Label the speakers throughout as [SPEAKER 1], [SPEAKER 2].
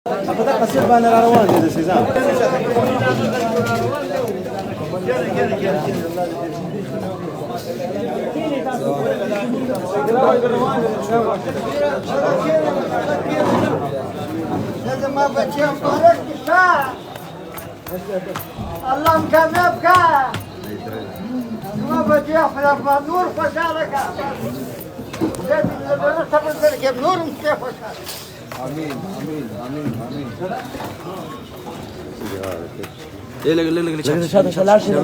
[SPEAKER 1] أبدا قصير بان الأروان هذا سيزان.
[SPEAKER 2] لازم ما بتشوف مبارك بالشارع. الله مكملك. ما بتشوف لما نور فشارك. زاد لما نصبر نور مكيف فشارك.
[SPEAKER 1] آمين آمين آمين آمين.
[SPEAKER 3] ايه اللي
[SPEAKER 1] شاد شلال شاد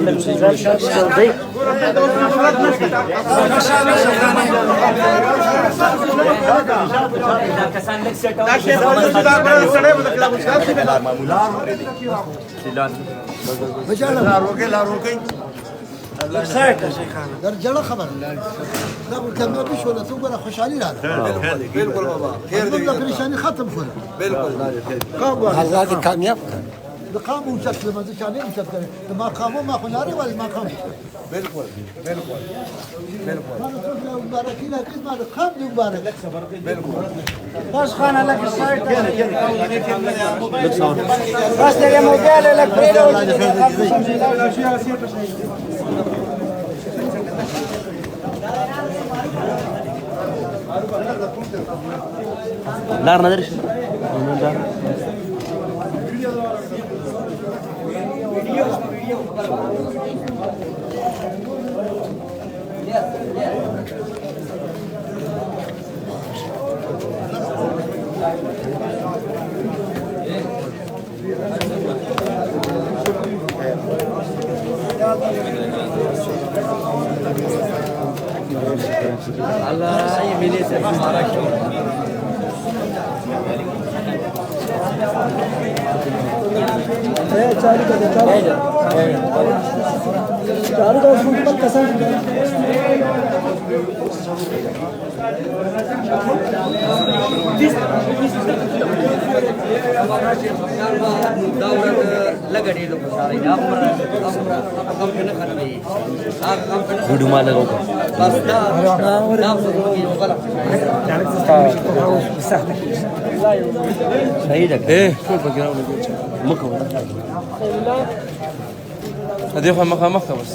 [SPEAKER 2] رجال خبر لا كان ما بيش ولا توب ولا خوش علي لا
[SPEAKER 4] بالكل بابا خير
[SPEAKER 2] والله بريشاني ختم فل
[SPEAKER 4] بالكل
[SPEAKER 2] هذا كان يبقى قاموا وشكل ما كان يمشي ما قاموا ما خناري ولا ما قاموا
[SPEAKER 4] بالكل بالكل بالكل
[SPEAKER 2] ما نقول مبارك لك ما قام مبارك
[SPEAKER 4] بالكل
[SPEAKER 2] بس خان لك الصيد بس يا موجال لك
[SPEAKER 3] دار ندرش الله يميني वीडियो मार लगाओ बस सही लग ايه شو الباك مكه هذه مكه بس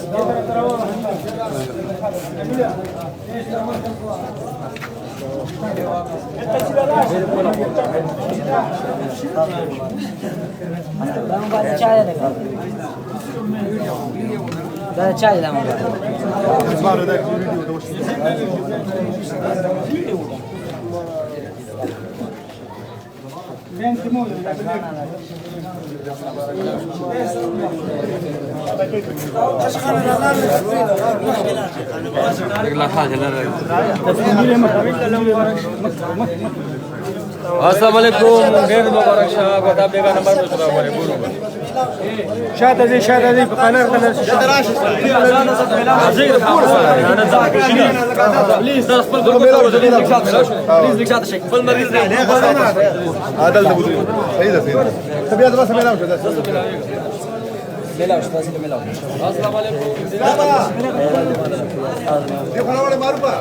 [SPEAKER 3] ده चाय ला Assalamualaikum, غير مبارك شباب وتاب دغه نمبر په سبا باندې ګورو شاته دي په قناه شاته راشي زیر انا ځکه شنو پلیز دا خپل ګروپ ته ورځي پلیز لیک شاته شي خپل مریض دی
[SPEAKER 4] عادل ده بودي صحيح ده صحيح طب يا دراسه ملاوش ده
[SPEAKER 3] ملاوش تاسو ملاوش
[SPEAKER 4] السلام عليكم دي خلاص معروفه